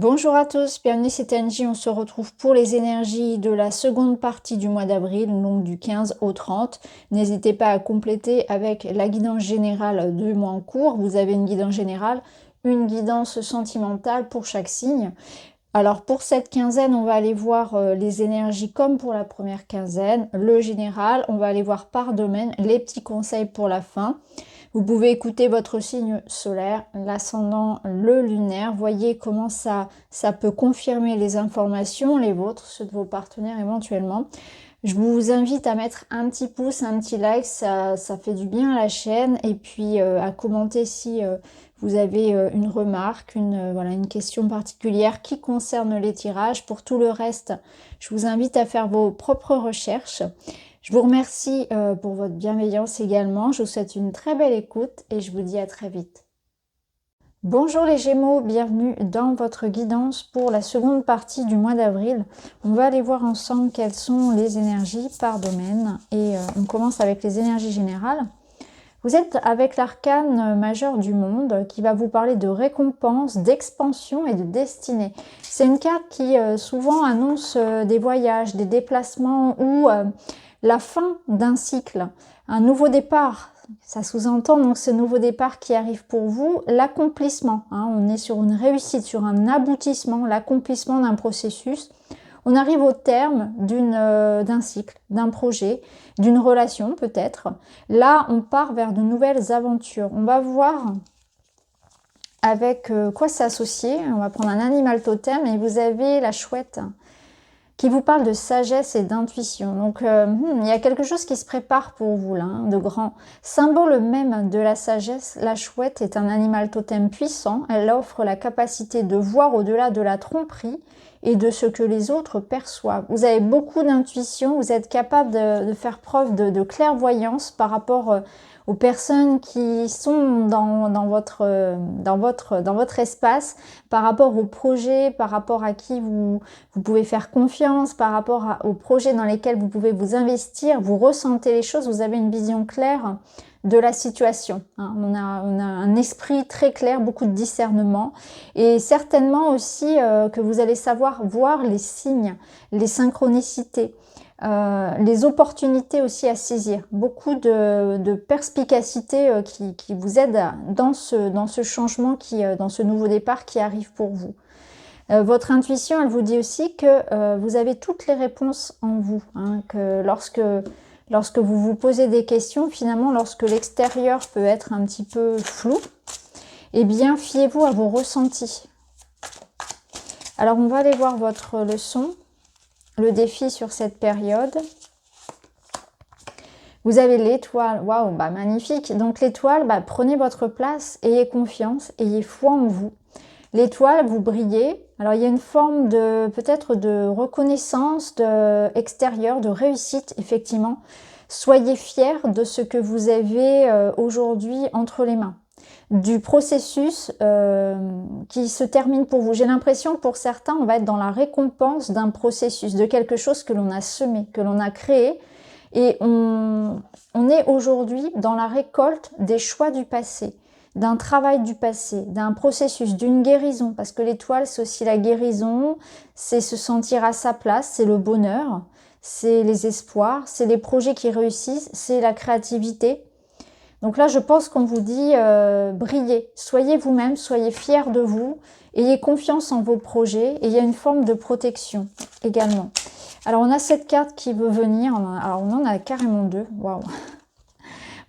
Bonjour à tous, bienvenue, c'est Angie. On se retrouve pour les énergies de la seconde partie du mois d'avril, donc du 15 au 30. N'hésitez pas à compléter avec la guidance générale du mois en cours. Vous avez une guidance générale, une guidance sentimentale pour chaque signe. Alors pour cette quinzaine, on va aller voir les énergies comme pour la première quinzaine, le général, on va aller voir par domaine, les petits conseils pour la fin. Vous pouvez écouter votre signe solaire, l'ascendant, le lunaire. Voyez comment ça peut confirmer les informations, les vôtres, ceux de vos partenaires éventuellement. Je vous invite à mettre un petit pouce, un petit like, ça fait du bien à la chaîne. Et puis à commenter si vous avez une remarque, une question particulière qui concerne les tirages. Pour tout le reste, je vous invite à faire vos propres recherches. Je vous remercie pour votre bienveillance également. Je vous souhaite une très belle écoute et je vous dis à très vite. Bonjour les Gémeaux, bienvenue dans votre guidance pour la seconde partie du mois d'avril. On va aller voir ensemble quelles sont les énergies par domaine et on commence avec les énergies générales. Vous êtes avec l'arcane majeur du monde qui va vous parler de récompense, d'expansion et de destinée. C'est une carte qui souvent annonce des voyages, des déplacements ou la fin d'un cycle, un nouveau départ. Ça sous-entend donc ce nouveau départ qui arrive pour vous, l'accomplissement. On est sur une réussite, sur un aboutissement, l'accomplissement d'un processus. On arrive au terme d'un cycle, d'un projet, d'une relation peut-être. Là, on part vers de nouvelles aventures. On va voir avec quoi s'associer. On va prendre un animal totem et vous avez la chouette qui vous parle de sagesse et d'intuition. Donc, il y a quelque chose qui se prépare pour vous, là, de grand. Symbole même de la sagesse, la chouette est un animal totem puissant. Elle offre la capacité de voir au-delà de la tromperie et de ce que les autres perçoivent. Vous avez beaucoup d'intuition, vous êtes capable de faire preuve de clairvoyance par rapport aux personnes qui sont dans votre espace, par rapport aux projets, par rapport à qui vous pouvez faire confiance, par rapport aux projets dans lesquels vous pouvez vous investir, vous ressentez les choses, vous avez une vision claire de la situation. On a un esprit très clair, beaucoup de discernement et certainement aussi que vous allez savoir voir les signes, les synchronicités, les opportunités aussi à saisir. Beaucoup de perspicacité qui vous aide dans ce changement, dans ce nouveau départ qui arrive pour vous. Votre intuition, elle vous dit aussi que vous avez toutes les réponses en vous, que lorsque vous vous posez des questions, finalement, lorsque l'extérieur peut être un petit peu flou, eh bien, fiez-vous à vos ressentis. Alors, on va aller voir votre leçon, le défi sur cette période. Vous avez l'étoile, waouh, magnifique. Donc l'étoile, prenez votre place, ayez confiance, ayez foi en vous. L'étoile, vous brillez. Alors, il y a une forme peut-être de reconnaissance extérieure, de réussite, effectivement. Soyez fiers de ce que vous avez aujourd'hui entre les mains. Du processus qui se termine pour vous. J'ai l'impression que pour certains, on va être dans la récompense d'un processus, de quelque chose que l'on a semé, que l'on a créé. Et on est aujourd'hui dans la récolte des choix du passé, d'un travail du passé, d'un processus, d'une guérison. Parce que l'étoile, c'est aussi la guérison, c'est se sentir à sa place, c'est le bonheur, c'est les espoirs, c'est les projets qui réussissent, c'est la créativité. Donc là, je pense qu'on vous dit brillez, soyez vous-même, soyez fiers de vous, ayez confiance en vos projets et il y a une forme de protection également. Alors, on a cette carte qui veut venir. Alors, on en a carrément deux. Waouh.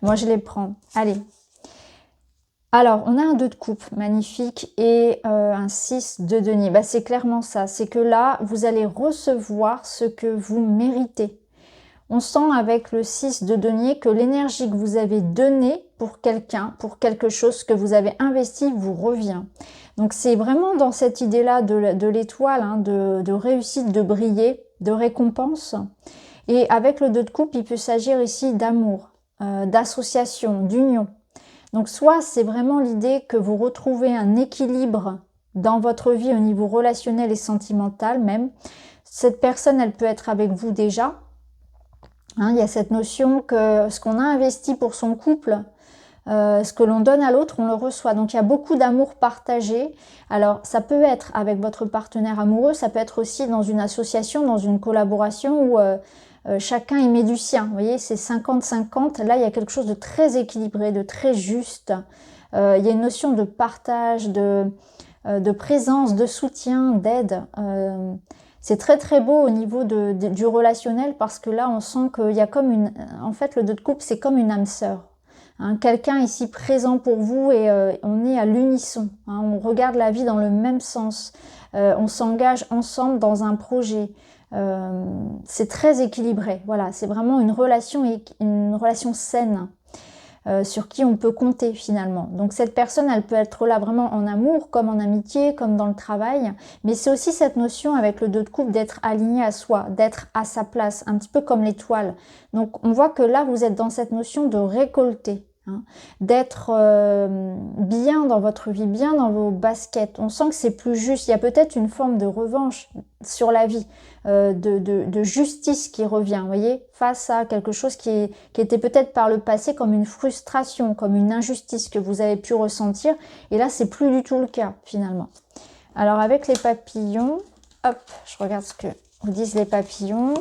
Moi, je les prends. Allez. Alors, on a un 2 de coupe, magnifique, et un 6 de denier. C'est clairement ça. C'est que là, vous allez recevoir ce que vous méritez. On sent avec le 6 de denier que l'énergie que vous avez donnée pour quelqu'un, pour quelque chose que vous avez investi, vous revient. Donc c'est vraiment dans cette idée-là de l'étoile, de réussite, de briller, de récompense. Et avec le 2 de coupe, il peut s'agir ici d'amour, d'association, d'union. Donc soit c'est vraiment l'idée que vous retrouvez un équilibre dans votre vie au niveau relationnel et sentimental même. Cette personne, elle peut être avec vous déjà. Il y a cette notion que ce qu'on a investi pour son couple, Ce que l'on donne à l'autre, on le reçoit. Donc il y a beaucoup d'amour partagé. Alors ça peut être avec votre partenaire amoureux, ça peut être aussi dans une association, dans une collaboration où chacun y met du sien. Vous voyez, c'est 50-50. Là, il y a quelque chose de très équilibré, de très juste. Il y a une notion de partage, de présence, de soutien, d'aide. C'est très très beau au niveau du relationnel parce que là, on sent qu'il y a comme une... En fait, le 2 de coupe, c'est comme une âme sœur. Hein, quelqu'un ici présent pour vous et on est à l'unisson. Hein, on regarde la vie dans le même sens. On s'engage ensemble dans un projet. C'est très équilibré. Voilà, c'est vraiment une relation saine. Sur qui on peut compter finalement. Donc cette personne, elle peut être là vraiment en amour, comme en amitié, comme dans le travail, mais c'est aussi cette notion avec le 2 de coupe d'être aligné à soi, d'être à sa place, un petit peu comme l'étoile. Donc on voit que là, vous êtes dans cette notion de récolter, hein, d'être bien dans votre vie, bien dans vos baskets. On sent que c'est plus juste, il y a peut-être une forme de revanche sur la vie, de justice qui revient, vous voyez, face à quelque chose qui était peut-être par le passé comme une frustration, comme une injustice que vous avez pu ressentir, et là c'est plus du tout le cas finalement. Alors avec les papillons, hop, je regarde ce que vous disent les papillons.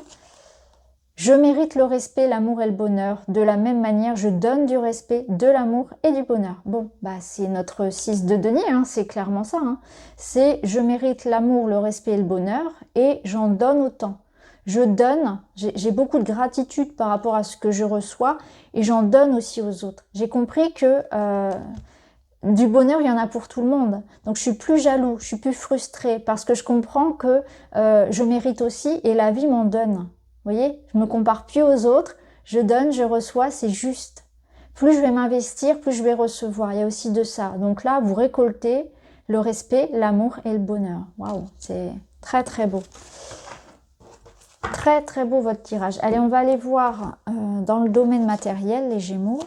Je mérite le respect, l'amour et le bonheur. De la même manière, je donne du respect, de l'amour et du bonheur. Bon, bah c'est notre 6 de denier, hein, c'est clairement ça. Hein. C'est je mérite l'amour, le respect et le bonheur et j'en donne autant. Je donne, j'ai beaucoup de gratitude par rapport à ce que je reçois et j'en donne aussi aux autres. J'ai compris que du bonheur, il y en a pour tout le monde. Donc je suis plus jaloux, je suis plus frustrée parce que je comprends que je mérite aussi et la vie m'en donne. Vous voyez, je me compare plus aux autres, je donne, je reçois, c'est juste. Plus je vais m'investir, plus je vais recevoir. Il y a aussi de ça. Donc là, vous récoltez le respect, l'amour et le bonheur. Waouh, c'est très très beau. Très très beau votre tirage. Allez, on va aller voir dans le domaine matériel, les Gémeaux.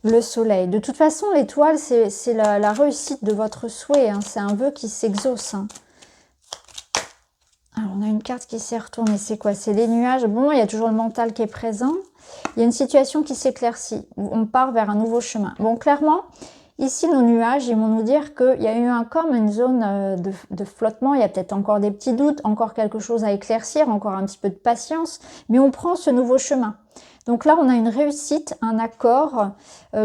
Le soleil. De toute façon, l'étoile, c'est la réussite de votre souhait. Hein. C'est un vœu qui s'exauce. Hein. Alors, on a une carte qui s'est retournée. C'est quoi? C'est les nuages. Bon, il y a toujours le mental qui est présent. Il y a une situation qui s'éclaircit. On part vers un nouveau chemin. Bon, clairement, ici, nos nuages, ils vont nous dire qu'il y a eu comme une zone de flottement. Il y a peut-être encore des petits doutes, encore quelque chose à éclaircir, encore un petit peu de patience. Mais on prend ce nouveau chemin. Donc là, on a une réussite, un accord,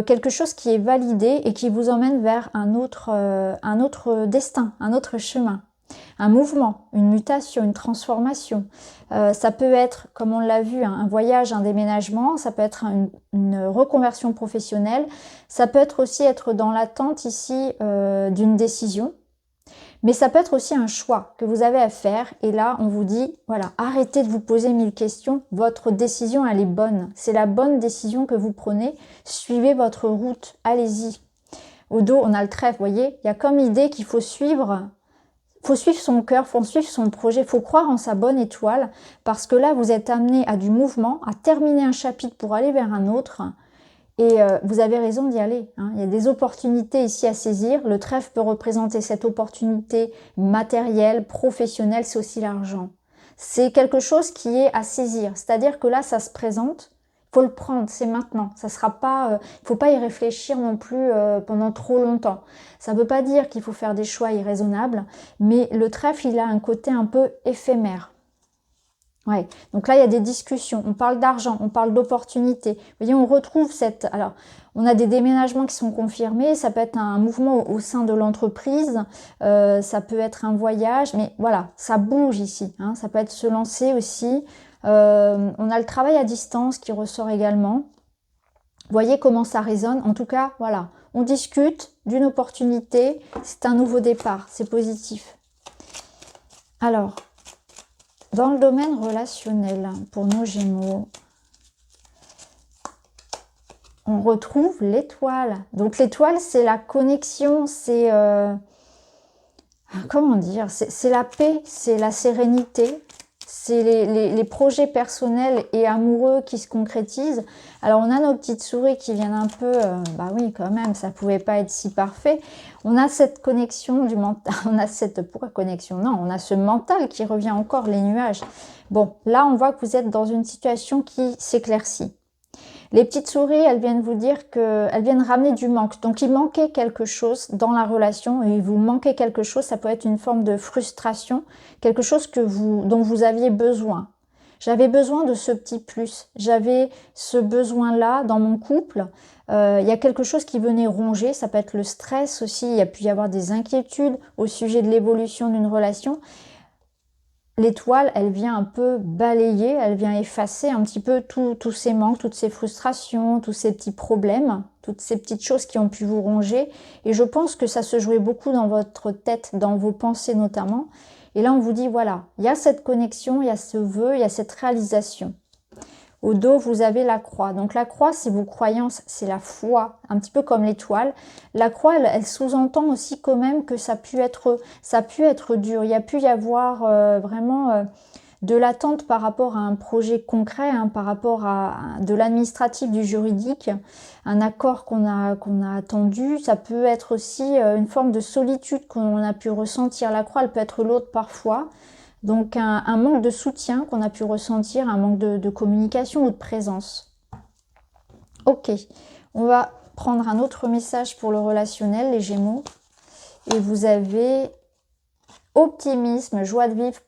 quelque chose qui est validé et qui vous emmène vers un autre destin, un autre chemin. Un mouvement, une mutation, une transformation. Ça peut être, comme on l'a vu, un voyage, un déménagement, ça peut être une reconversion professionnelle, ça peut être aussi être dans l'attente ici d'une décision. Mais ça peut être aussi un choix que vous avez à faire. Et là, on vous dit, voilà, arrêtez de vous poser 1000 questions. Votre décision, elle est bonne. C'est la bonne décision que vous prenez. Suivez votre route. Allez-y. Au dos, on a le trèfle, vous voyez. Il y a comme idée qu'il faut suivre. Faut suivre son cœur, faut suivre son projet, faut croire en sa bonne étoile. Parce que là, vous êtes amené à du mouvement, à terminer un chapitre pour aller vers un autre. Et vous avez raison d'y aller. Hein. Il y a des opportunités ici à saisir. Le trèfle peut représenter cette opportunité matérielle, professionnelle, c'est aussi l'argent. C'est quelque chose qui est à saisir. C'est-à-dire que là, ça se présente. Il faut le prendre, c'est maintenant. Ça sera pas. Il faut pas y réfléchir non plus pendant trop longtemps. Ça ne veut pas dire qu'il faut faire des choix irraisonnables, mais le trèfle, il a un côté un peu éphémère. Ouais, donc là, il y a des discussions, on parle d'argent, on parle d'opportunités. Vous voyez, on retrouve cette... Alors, on a des déménagements qui sont confirmés, ça peut être un mouvement au sein de l'entreprise, ça peut être un voyage, mais voilà, ça bouge ici. Hein, ça peut être se lancer aussi. On a le travail à distance qui ressort également. Vous voyez comment ça résonne. En tout cas, voilà, on discute d'une opportunité, c'est un nouveau départ, c'est positif. Alors... Dans le domaine relationnel, pour nos Gémeaux, on retrouve l'étoile. Donc l'étoile, c'est la connexion, c'est... comment dire? C'est la paix, c'est la sérénité, c'est les projets personnels et amoureux qui se concrétisent. Alors, on a nos petites souris qui viennent un peu... bah oui, quand même, ça pouvait pas être si parfait. On a cette connexion du mental. On a cette... Pourquoi connexion? Non, on a ce mental qui revient encore, les nuages. Bon, là, on voit que vous êtes dans une situation qui s'éclaircit. Les petites souris, elles viennent vous dire qu'elles viennent ramener du manque. Donc, il manquait quelque chose dans la relation. Et il vous manquait quelque chose. Ça peut être une forme de frustration. Quelque chose dont vous aviez besoin. J'avais besoin de ce petit plus. J'avais ce besoin-là dans mon couple. Il y a quelque chose qui venait ronger. Ça peut être le stress aussi. Il y a pu y avoir des inquiétudes au sujet de l'évolution d'une relation. L'étoile, elle vient un peu balayer, elle vient effacer un petit peu tous ces manques, toutes ces frustrations, tous ces petits problèmes, toutes ces petites choses qui ont pu vous ronger. Et je pense que ça se jouait beaucoup dans votre tête, dans vos pensées notamment. Et là, on vous dit, voilà, il y a cette connexion, il y a ce vœu, il y a cette réalisation. Au dos, vous avez la croix. Donc la croix, c'est vos croyances, c'est la foi, un petit peu comme l'étoile. La croix, elle sous-entend aussi quand même que ça a pu être dur. Il y a pu y avoir vraiment de l'attente par rapport à un projet concret, hein, par rapport à de l'administratif, du juridique, un accord qu'on a attendu. Ça peut être aussi une forme de solitude qu'on a pu ressentir. La croix, elle peut être l'autre parfois. Donc un manque de soutien qu'on a pu ressentir, un manque de communication ou de présence. Ok, on va prendre un autre message pour le relationnel, les Gémeaux. Et vous avez optimisme, joie de vivre,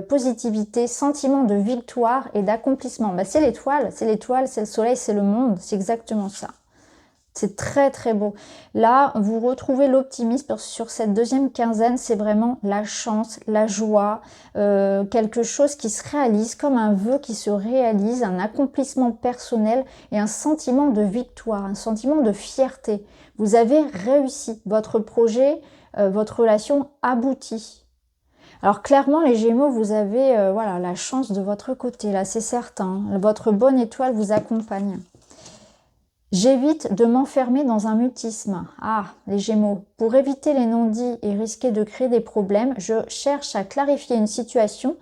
positivité, sentiment de victoire et d'accomplissement. Bah, c'est l'étoile, c'est le soleil, c'est le monde, c'est exactement ça. C'est très très beau. Là, vous retrouvez l'optimisme sur cette deuxième quinzaine. C'est vraiment la chance, la joie, quelque chose qui se réalise comme un vœu qui se réalise, un accomplissement personnel et un sentiment de victoire, un sentiment de fierté. Vous avez réussi. Votre projet, votre relation aboutit. Alors clairement, les Gémeaux, vous avez voilà, la chance de votre côté, là, c'est certain. Votre bonne étoile vous accompagne. J'évite de m'enfermer dans un mutisme. Ah, les Gémeaux. Pour éviter les non-dits et risquer de créer des problèmes, je cherche à clarifier une situation.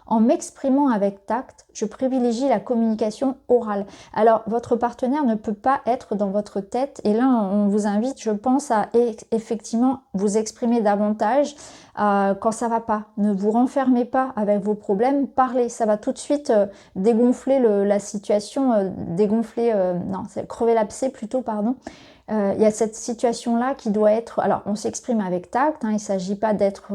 En m'exprimant avec tact, je privilégie la communication orale. Alors, votre partenaire ne peut pas être dans votre tête. Et là, on vous invite, je pense, à effectivement vous exprimer davantage quand ça va pas. Ne vous renfermez pas avec vos problèmes. Parlez. Ça va tout de suite dégonfler la situation, non, c'est crever l'abcès plutôt, pardon. Il y a cette situation-là qui doit être... Alors, on s'exprime avec tact, hein, il ne s'agit pas d'être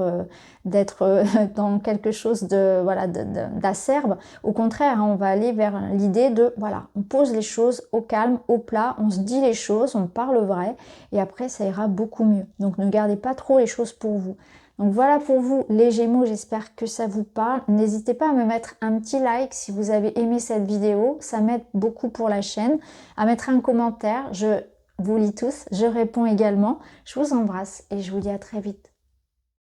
dans quelque chose d'acerbe. Au contraire, hein, on va aller vers l'idée de, voilà, on pose les choses au calme, au plat, on se dit les choses, on parle vrai, et après, ça ira beaucoup mieux. Donc, ne gardez pas trop les choses pour vous. Donc voilà pour vous les Gémeaux, j'espère que ça vous parle. N'hésitez pas à me mettre un petit like si vous avez aimé cette vidéo, ça m'aide beaucoup pour la chaîne. À mettre un commentaire, je vous lis tous, je réponds également. Je vous embrasse et je vous dis à très vite.